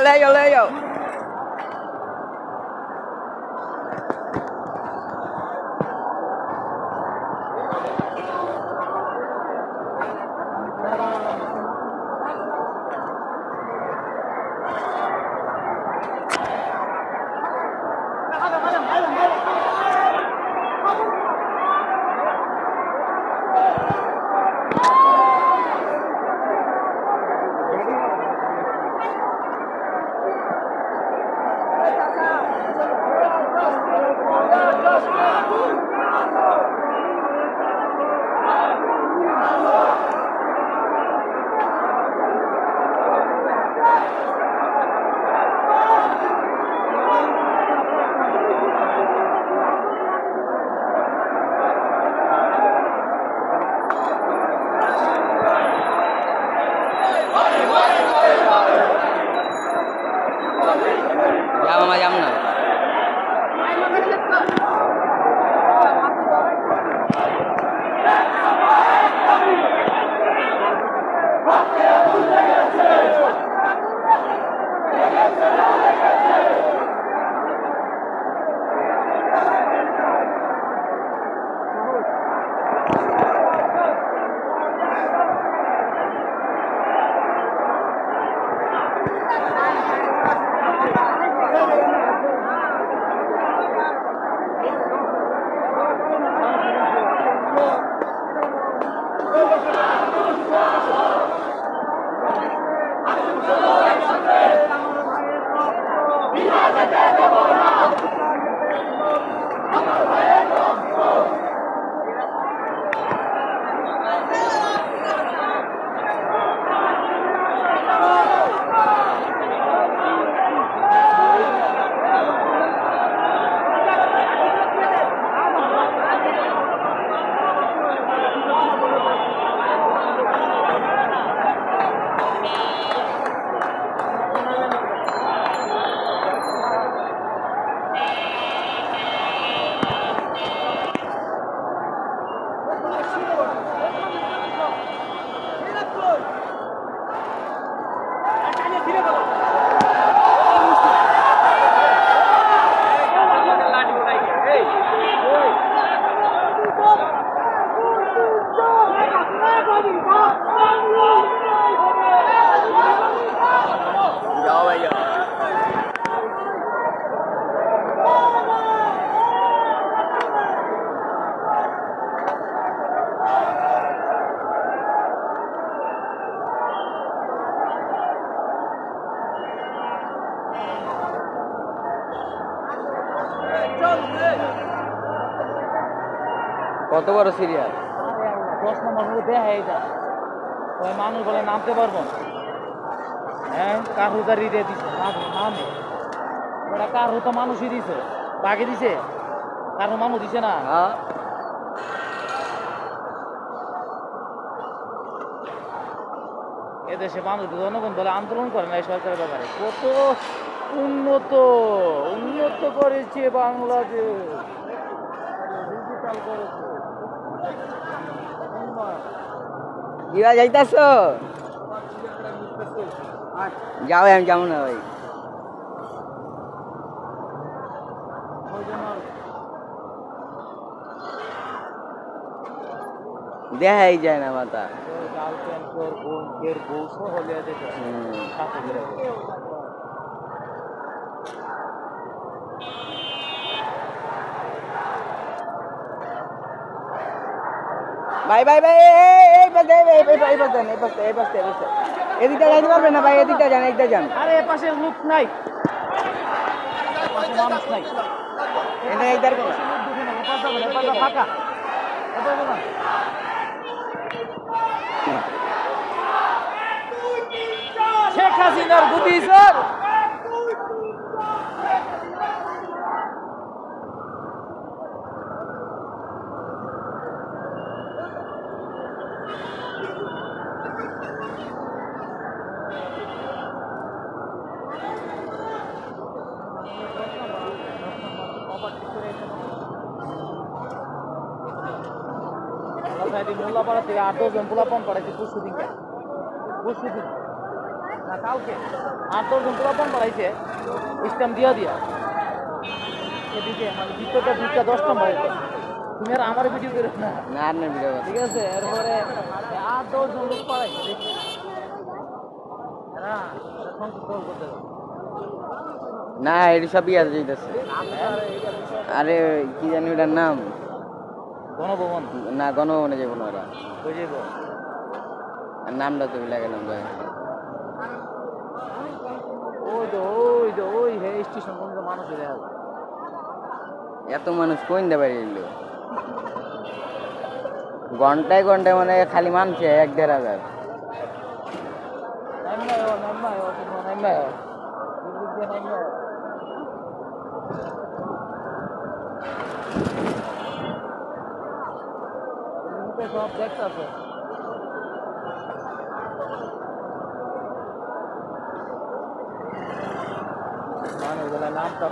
Lên vô, lên vô. কত বড় সিরিয়াল? 10 নম্বর মধ্যে দেখা যায় ওই মানুষ বলে নামতে পারবো না। হ্যাঁ, কারুদারি দিয়ে দিছে নামে ওটা কারু তো মানুষই দিছে, বাগে দিছে, কারু মানুষ দিছে না। এদেশে মানুষ জনগণ বলে আন্দোলন করে না এই সরকারের ব্যাপারে। কত উন্নত উন্নত করেছে বাংলাদেশ, ডিজিটাল করেছে। ইয়া যাইতাছ? যাও, আমি যাবো না ভাই। দেখাই যায় না মাথা। ভাই ভাই ভাই এই পাশে এই পাশে এই পাশে এই পাশে এই পাশে এদিকটা যাইতে পারবেন না ভাই, এদিকটা যান, এদিকটা যান। আরে এ পাশে লোক নাই, পাশে মানুষ নাই। এটা একদার করো। ফাঁকা। শেখ হাসিনার গুটি স্যার। মোল্লাপাড়া থেকে 8-10 জন পোলাপান পাঠাইছে পরশু দিন না কালকে 8-10 জন পোলাপান পাঠাইছে স্ট্যাম্প দিয়া এদিকে মানে ভিতরটা 10 নম্বর। তুমি আর আমার ভিডিও করে না, না আর না ভিডিও ঠিক আছে। এরপরে 8-10 জন লোক পাঠাইছে দেখি না সংকট করতে হবে। না এটা সব ইয়ে যাইতেছে। আরে কি জানি ওটার নাম, গণভবন না গণভবনে যাবো না ওরা, ওই যে আর নামটা তো ভুলে গেলাম ভাই। ওই হে স্টেশন পর্যন্ত মানুষ দেখা যায়। এত মানুষ কোন দেবে এলো ঘন্টায় ঘন্টায় মানে খালি মানছে 1-1.5 হাজার। সব দেখতেছে মানুষগুলা নামটা